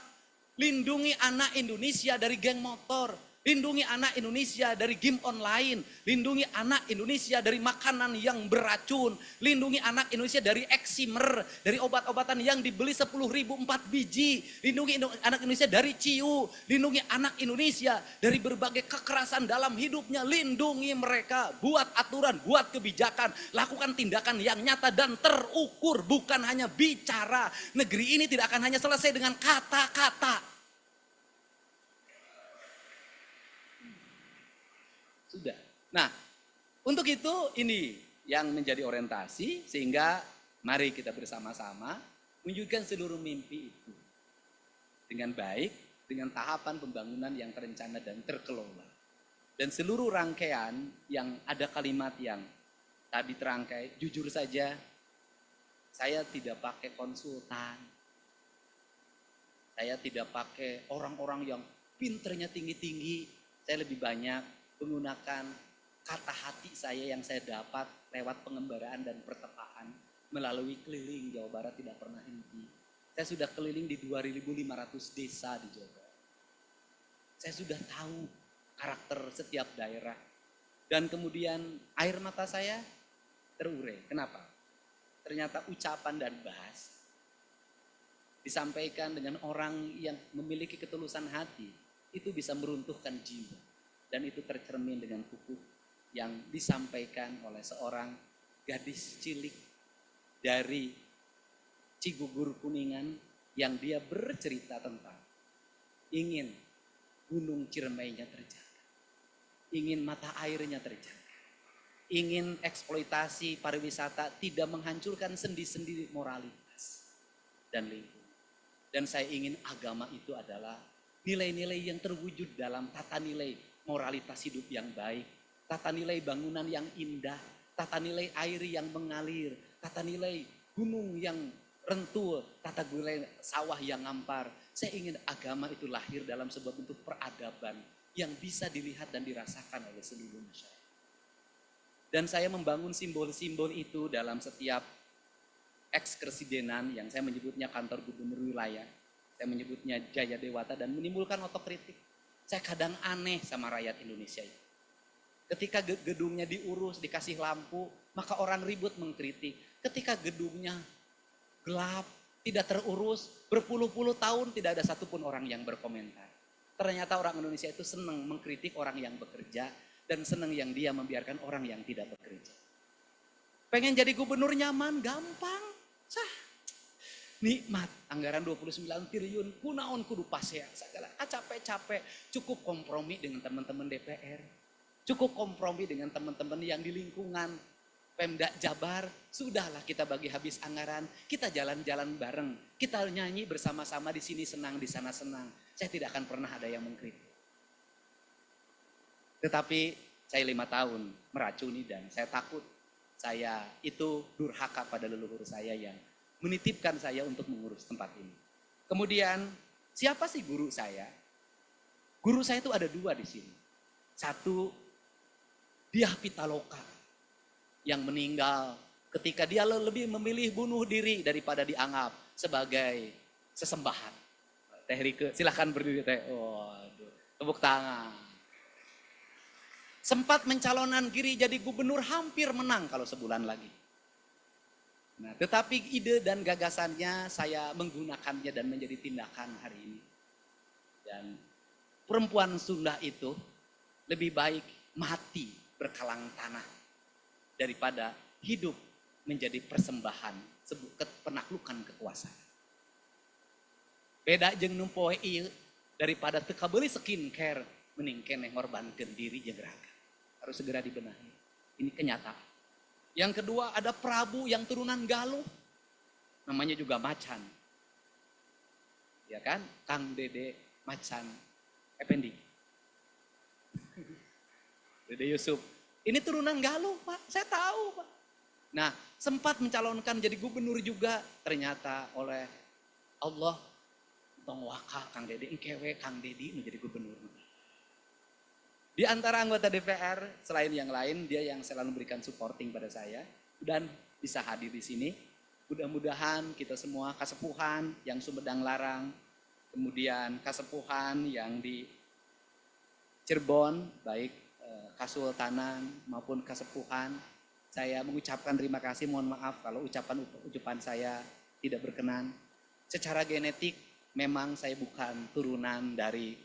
Speaker 1: lindungi anak Indonesia dari geng motor. Lindungi anak Indonesia dari game online. Lindungi anak Indonesia dari makanan yang beracun. Lindungi anak Indonesia dari eksimer, dari obat-obatan yang dibeli 10.000 4 biji. Lindungi anak Indonesia dari ciu. Lindungi anak Indonesia dari berbagai kekerasan dalam hidupnya. Lindungi mereka. Buat aturan, buat kebijakan. Lakukan tindakan yang nyata dan terukur. Bukan hanya bicara. Negeri ini tidak akan hanya selesai dengan kata-kata. Sudah. Nah, untuk itu ini yang menjadi orientasi sehingga mari kita bersama-sama menunjukkan seluruh mimpi itu dengan baik, dengan tahapan pembangunan yang terencana dan terkelola. Dan seluruh rangkaian yang ada kalimat yang tadi terangkai, jujur saja saya tidak pakai konsultan. Saya tidak pakai orang-orang yang pinternya tinggi-tinggi. Saya lebih banyak menggunakan kata hati saya yang saya dapat lewat pengembaraan dan pertepaan melalui keliling Jawa Barat tidak pernah henti. Saya sudah keliling di 2.500 desa di Jawa Barat. Saya sudah tahu karakter setiap daerah. Dan kemudian air mata saya terurai. Kenapa? Ternyata ucapan dan bahasa disampaikan dengan orang yang memiliki ketulusan hati itu bisa meruntuhkan jiwa. Dan itu tercermin dengan kukuh yang disampaikan oleh seorang gadis cilik dari Cigugur Kuningan yang dia bercerita tentang ingin gunung Ciremainya terjaga, ingin mata airnya terjaga, ingin eksploitasi pariwisata tidak menghancurkan sendi-sendi moralitas dan lingkungan. Dan saya ingin agama itu adalah nilai-nilai yang terwujud dalam tata nilai moralitas hidup yang baik, tata nilai bangunan yang indah, tata nilai air yang mengalir, tata nilai gunung yang rentul, tata nilai sawah yang ngampar. Saya ingin agama itu lahir dalam sebuah bentuk peradaban yang bisa dilihat dan dirasakan oleh seluruh masyarakat. Dan saya membangun simbol-simbol itu dalam setiap ekskresidenan yang saya menyebutnya kantor gubernur wilayah, saya menyebutnya Jaya Dewata dan menimbulkan otokritik. Saya kadang aneh sama rakyat Indonesia itu. Ketika gedungnya diurus, dikasih lampu, maka orang ribut mengkritik. Ketika gedungnya gelap, tidak terurus, berpuluh-puluh tahun tidak ada satupun orang yang berkomentar. Ternyata orang Indonesia itu senang mengkritik orang yang bekerja dan senang yang dia membiarkan orang yang tidak bekerja. Pengen jadi gubernur nyaman, gampang. Nikmat, anggaran 29 triliun, kunaon kudu pasea, segala capek-capek, cukup kompromi dengan teman-teman DPR, cukup kompromi dengan teman-teman yang di lingkungan Pemda Jabar, sudahlah kita bagi habis anggaran, kita jalan-jalan bareng, kita nyanyi bersama-sama di sini senang, di sana senang. Saya tidak akan pernah ada yang mengkritik. Tetapi saya 5 tahun meracuni dan saya takut saya itu durhaka pada leluhur saya yang menitipkan saya untuk mengurus tempat ini. Kemudian, siapa sih guru saya? Guru saya itu ada 2 di sini. Satu, Dyah Pitaloka yang meninggal ketika dia lebih memilih bunuh diri daripada dianggap sebagai sesembahan. Teh Rike, silahkan berdiri Teh. Waduh, tepuk tangan. Sempat mencalonkan diri jadi gubernur, hampir menang kalau sebulan lagi. Nah, tetapi ide dan gagasannya saya menggunakannya dan menjadi tindakan hari ini. Dan perempuan Sunda itu lebih baik mati berkalang tanah daripada hidup menjadi persembahan penaklukan kekuasaan. Beda jeung numpoe ieu daripada teu kabeuli skincare mending keneh ngorbankeun diri jeung raga. Harus segera dibenahi. Ini kenyataan. Yang kedua ada Prabu yang turunan Galuh. Namanya juga Macan. Ya kan? Kang Dede Macan Effendi. Dede Yusuf. Ini turunan Galuh Pak, saya tahu Pak. Nah sempat mencalonkan jadi gubernur juga. Ternyata oleh Allah. Tong waka Kang Dede, engkewe Kang Dedi menjadi gubernur. Di antara anggota DPR, selain yang lain, dia yang selalu memberikan supporting pada saya. Dan bisa hadir di sini. Mudah-mudahan kita semua kasepuhan yang Sumedang Larang. Kemudian kasepuhan yang di Cirebon, baik Kasultanan maupun Kasepuhan, saya mengucapkan terima kasih, mohon maaf kalau ucapan saya tidak berkenan. Secara genetik memang saya bukan turunan dari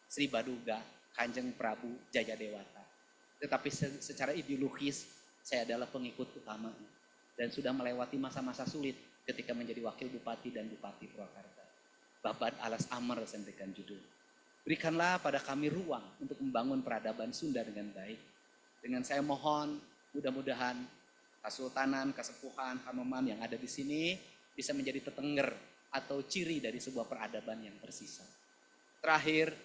Speaker 1: Sri Baduga, Kanjeng Prabu Jayadewata. Tetapi secara ideologis saya adalah pengikut utamanya. Dan sudah melewati masa-masa sulit ketika menjadi wakil bupati dan bupati Purwakarta. Babad Alas Amr saya berikan judul. Berikanlah pada kami ruang untuk membangun peradaban Sunda dengan baik. Dengan saya mohon mudah-mudahan Kasultanan, Kasepuhan, Kanoman yang ada di sini bisa menjadi tetenger atau ciri dari sebuah peradaban yang tersisa. Terakhir,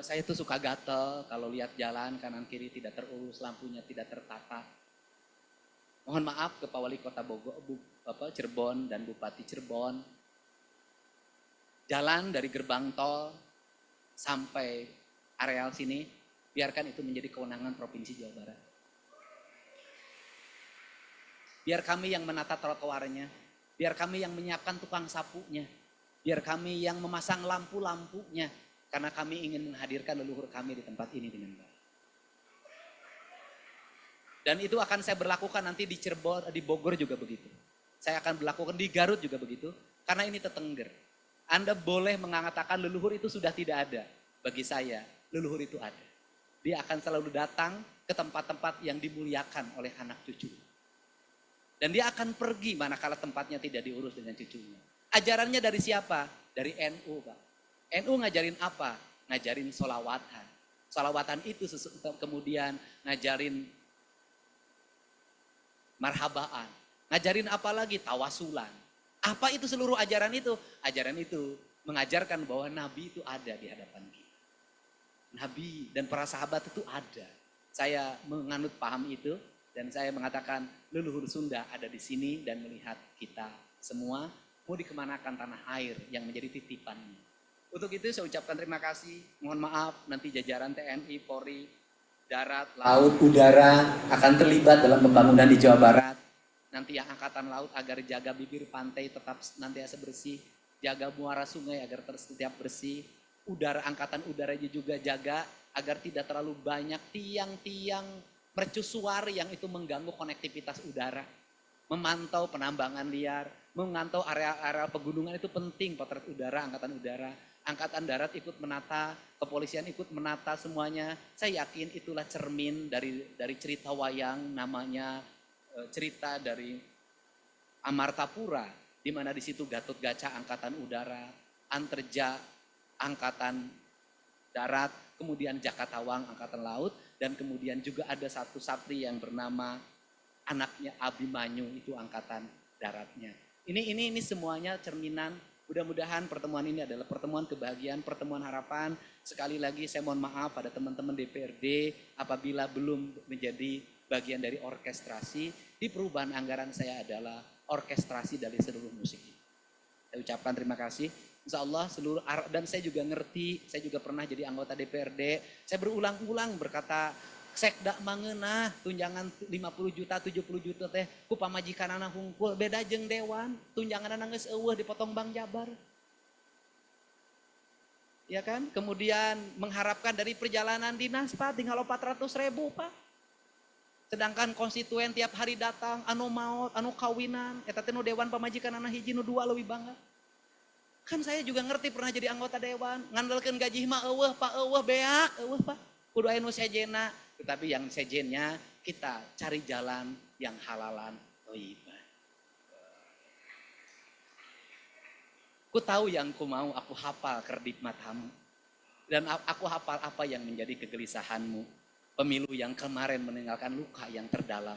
Speaker 1: saya tuh suka gatel kalau lihat jalan kanan kiri tidak terurus, lampunya tidak tertata. Mohon maaf ke Pak Wali Kota Cirebon dan Bupati Cirebon. Jalan dari gerbang tol sampai areal sini, biarkan itu menjadi kewenangan Provinsi Jawa Barat. Biar kami yang menata trotoarnya, biar kami yang menyiapkan tukang sapunya, biar kami yang memasang lampu-lampunya, karena kami ingin menghadirkan leluhur kami di tempat ini dengan baik. Dan itu akan saya berlakukan nanti di Cirebon, di Bogor juga begitu. Saya akan berlakukan di Garut juga begitu, karena ini tetengger. Anda boleh mengatakan leluhur itu sudah tidak ada. Bagi saya, leluhur itu ada. Dia akan selalu datang ke tempat-tempat yang dimuliakan oleh anak cucu. Dan dia akan pergi manakala tempatnya tidak diurus dengan cucunya. Ajarannya dari siapa? Dari NU, Pak. NU ngajarin apa? Ngajarin sholawatan. Sholawatan itu kemudian ngajarin marhabaan. Ngajarin apa lagi? Tawasulan. Apa itu seluruh ajaran itu? Ajaran itu mengajarkan bahwa Nabi itu ada di hadapan kita. Nabi dan para sahabat itu ada. Saya menganut paham itu dan saya mengatakan leluhur Sunda ada di sini dan melihat kita semua mau dikemanakan tanah air yang menjadi titipannya. Untuk itu saya ucapkan terima kasih. Mohon maaf nanti jajaran TNI, Polri, darat, laut, udara akan terlibat dalam pembangunan di Jawa Barat. Nanti yang angkatan laut agar jaga bibir pantai tetap nantiasa bersih, jaga muara sungai agar tetap bersih, udara angkatan udaranya juga jaga agar tidak terlalu banyak tiang-tiang mercusuar yang itu mengganggu konektivitas udara. Memantau penambangan liar, memantau area-area pegunungan itu penting, potret udara, angkatan darat ikut menata, kepolisian ikut menata semuanya. Saya yakin itulah cermin dari cerita wayang namanya cerita dari Amartapura, di mana di situ Gatot Kaca angkatan udara, Anterja angkatan darat, kemudian Jakatawang angkatan laut, dan kemudian juga ada satu satri yang bernama anaknya Abimanyu itu angkatan daratnya. Ini semuanya cerminan. Mudah-mudahan pertemuan ini adalah pertemuan kebahagiaan, pertemuan harapan. Sekali lagi saya mohon maaf pada teman-teman DPRD apabila belum menjadi bagian dari orkestrasi. Di perubahan anggaran saya adalah orkestrasi dari seluruh musik. Saya ucapkan terima kasih. Insya Allah seluruh, dan saya juga ngerti, saya juga pernah jadi anggota DPRD. Saya berulang-ulang berkata, sekda mangeunah tunjangan 50 juta, 70 juta teh ku pamajikan anak hungkul. Beda jeung dewan, tunjangan anak geus eueuh dipotong Bank Jabar. Ya kan? Kemudian mengharapkan dari perjalanan dinas Pak tinggal 400.000 Pak. Sedangkan konstituen tiap hari datang, anu maot, anu kawinan, eta teh nu dewan pamajikan anak hiji nu dua leuwih bangga. Kan saya juga ngerti pernah jadi anggota dewan, ngandalkeun gaji mah eueuh Pak, eueuh beak, eueuh Pak. Kudu aya nu sejena, tetapi yang sejennya kita cari jalan yang halalan thayyiban. Ku tahu yang ku mau, aku hafal kerdip matamu. Dan aku hafal apa yang menjadi kegelisahanmu. Pemilu yang kemarin meninggalkan luka yang terdalam.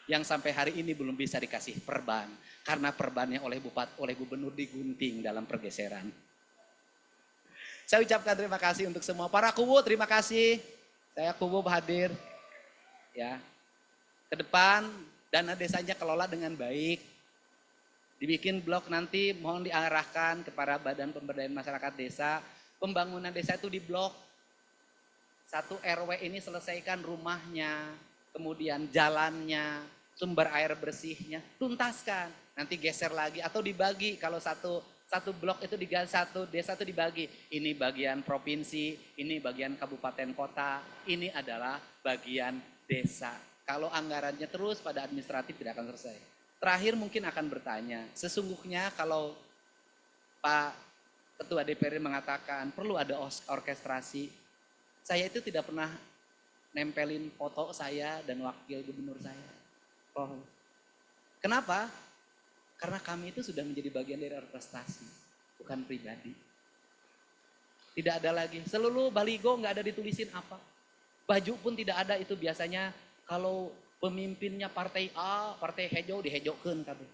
Speaker 1: Yang sampai hari ini belum bisa dikasih perban. Karena perbannya oleh gubernur digunting dalam pergeseran. Saya ucapkan terima kasih untuk semua. Para kuwu terima kasih. Saya kuwu hadir. Ya. Ke depan dana desanya kelola dengan baik. Dibikin blok nanti mohon diarahkan kepada Badan Pemberdayaan Masyarakat Desa. Pembangunan desa itu di blok. Satu RW ini selesaikan rumahnya, kemudian jalannya, sumber air bersihnya, tuntaskan. Nanti geser lagi atau dibagi kalau satu Satu blok itu satu desa itu dibagi. Ini bagian provinsi, ini bagian kabupaten kota, ini adalah bagian desa. Kalau anggarannya terus pada administratif tidak akan selesai. Terakhir mungkin akan bertanya, sesungguhnya kalau Pak Ketua DPR mengatakan perlu ada orkestrasi, saya itu tidak pernah nempelin foto saya dan wakil gubernur saya. Oh. Kenapa? Karena kami itu sudah menjadi bagian dari orkestrasi, bukan pribadi. Tidak ada lagi, seluruh baligo nggak ada ditulisin apa. Baju pun tidak ada, itu biasanya kalau pemimpinnya partai A, partai hejo dihejokeun kabeh.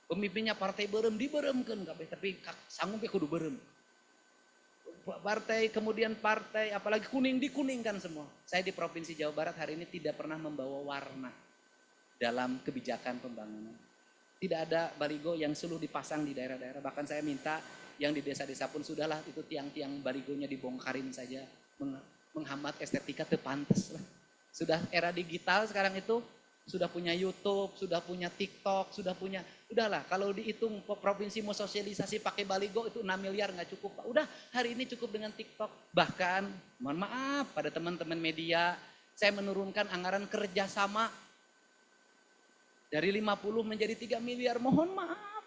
Speaker 1: Pemimpinnya partai berem diberemkeun kabeh, tapi sanggup kudu berem. Partai kemudian partai apalagi kuning dikuningkan semua. Saya di Provinsi Jawa Barat hari ini tidak pernah membawa warna dalam kebijakan pembangunan. Tidak ada baligo yang selalu dipasang di daerah-daerah. Bahkan saya minta yang di desa-desa pun sudahlah itu tiang-tiang baligonya dibongkarin saja. Menghambat estetika tepantes lah. Sudah era digital sekarang itu, sudah punya YouTube, sudah punya TikTok, sudah punya, udahlah kalau dihitung provinsi mau sosialisasi pakai baligo itu 6 miliar nggak cukup Pak. Udah hari ini cukup dengan TikTok. Bahkan mohon maaf pada teman-teman media, saya menurunkan anggaran kerjasama dari 50 menjadi 3 miliar, mohon maaf.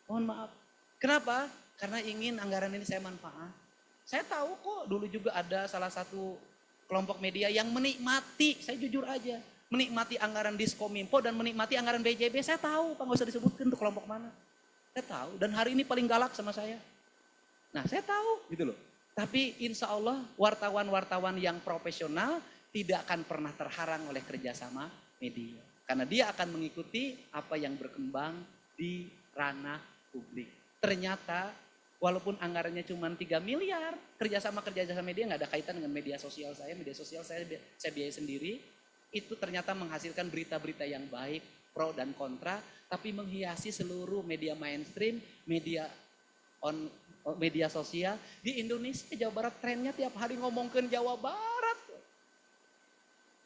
Speaker 1: Mohon maaf. Kenapa? Karena ingin anggaran ini saya manfaat. Saya tahu kok dulu juga ada salah satu kelompok media yang menikmati, saya jujur aja, menikmati anggaran Diskominfo dan menikmati anggaran BJB. Saya tahu, Pak, nggak usah disebutkan tuh kelompok mana. Saya tahu, dan hari ini paling galak sama saya. Nah, saya tahu gitu loh. Tapi insya Allah wartawan-wartawan yang profesional tidak akan pernah terharang oleh kerjasama media. Karena dia akan mengikuti apa yang berkembang di ranah publik. Ternyata walaupun anggarannya cuma 3 miliar, kerjasama media nggak ada kaitan dengan media sosial saya biayai sendiri. Itu ternyata menghasilkan berita-berita yang baik, pro dan kontra, tapi menghiasi seluruh media mainstream, media sosial. Di Indonesia, Jawa Barat trennya tiap hari ngomongin Jawa Barat.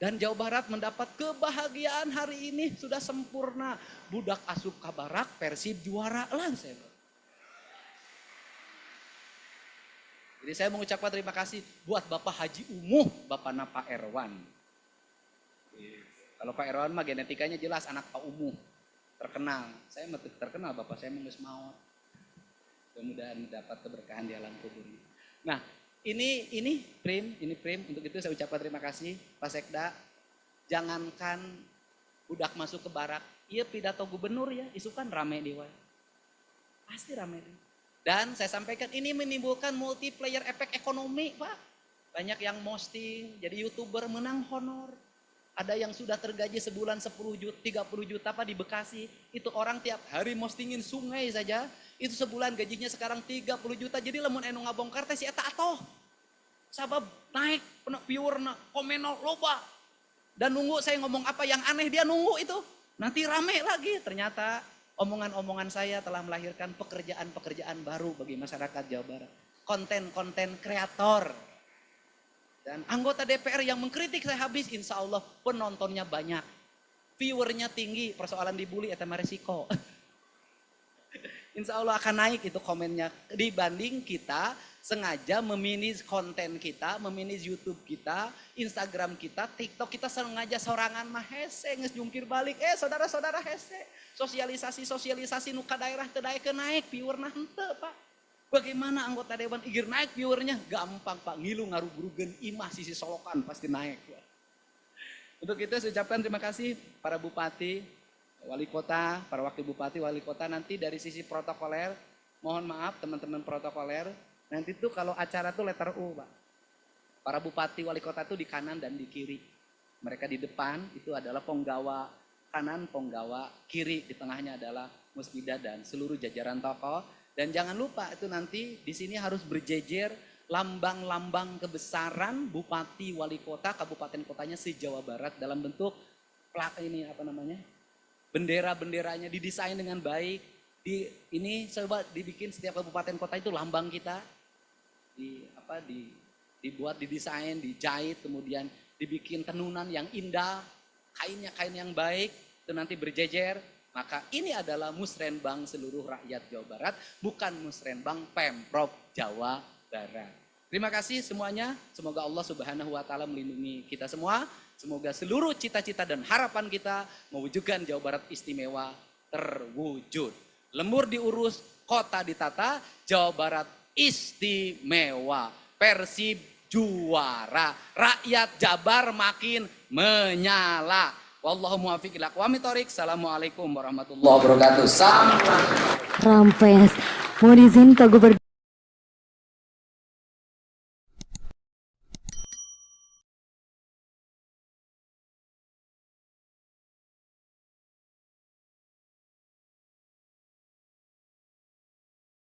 Speaker 1: Dan Jawa Barat mendapat kebahagiaan hari ini sudah sempurna. Budak asup kabarak, Persib juara lah saya. Jadi saya mengucapkan terima kasih buat Bapak Haji Umuh, Bapak Pak Erwan. Kalau Pak Erwan mah genetikanya jelas anak Pak Umuh, terkenal. Saya terkenal Bapak saya mengus maut. Mudah-mudahan mendapat keberkahan di alam kubur. Nah, ini prim, untuk itu saya ucapkan terima kasih Pak Sekda. Jangankan budak masuk ke barak, iya pidato gubernur ya, isukan rame di wae. Pasti rame. Dan saya sampaikan ini menimbulkan multiplayer efek ekonomi, Pak. Banyak yang posting, jadi YouTuber menang honor. Ada yang sudah tergaji sebulan 10 juta, 30 juta Pak di Bekasi. Itu orang tiap hari postingin sungai saja. Itu sebulan gajinya sekarang 30 juta. Jadi lemun enu ngabongkar teh si eta atoh. Sabab naik, pure komenol loba. Dan nunggu saya ngomong apa yang aneh dia nunggu itu. Nanti rame lagi. Ternyata omongan-omongan saya telah melahirkan pekerjaan-pekerjaan baru bagi masyarakat Jawa Barat. Konten-konten kreator. Dan anggota DPR yang mengkritik saya habis, insya Allah penontonnya banyak. Viewernya tinggi, persoalan dibully eta mah resiko. Insya Allah akan naik itu komennya. Dibanding kita sengaja memanage konten kita, memanage YouTube kita, Instagram kita, TikTok kita sengaja sorangan mah hese, nges jungkir balik. Saudara-saudara hese, sosialisasi nuka daerah tedai ke naik, viewerna henteu Pak. Bagaimana anggota dewan igir naik viewernya? Gampang Pak, ngilu ngarugurugen imah sisi solokan pasti naik. Untuk itu saya ucapkan terima kasih para bupati, wali kota, para wakil bupati, wali kota. Nanti dari sisi protokoler, mohon maaf teman-teman protokoler, nanti tuh kalau acara tuh letter U Pak. Para bupati, wali kota tuh di kanan dan di kiri. Mereka di depan itu adalah penggawa kanan, penggawa kiri, di tengahnya adalah musbidah dan seluruh jajaran tokoh. Dan jangan lupa itu nanti di sini harus berjejer lambang-lambang kebesaran bupati, wali kota, kabupaten kotanya se-Jawa Barat dalam bentuk bendera-benderanya didesain dengan baik. Ini coba dibikin setiap kabupaten kota itu lambang kita. Dibuat, didesain, dijahit, kemudian dibikin tenunan yang indah, kainnya kain yang baik, itu nanti berjejer. Maka ini adalah musrenbang seluruh rakyat Jawa Barat, bukan musrenbang Pemprov Jawa Barat. Terima kasih semuanya. Semoga Allah Subhanahu wa taala melindungi kita semua. Semoga seluruh cita-cita dan harapan kita mewujudkan Jawa Barat istimewa terwujud. Lembur diurus, kota ditata, Jawa Barat istimewa. Persib juara, rakyat Jabar makin menyala. Wallahu muwaffiq ila aqwamit thoriq. Assalamualaikum warahmatullahi wabarakatuh. Salam.
Speaker 3: Rampes, mohon izin Pak Gubernur.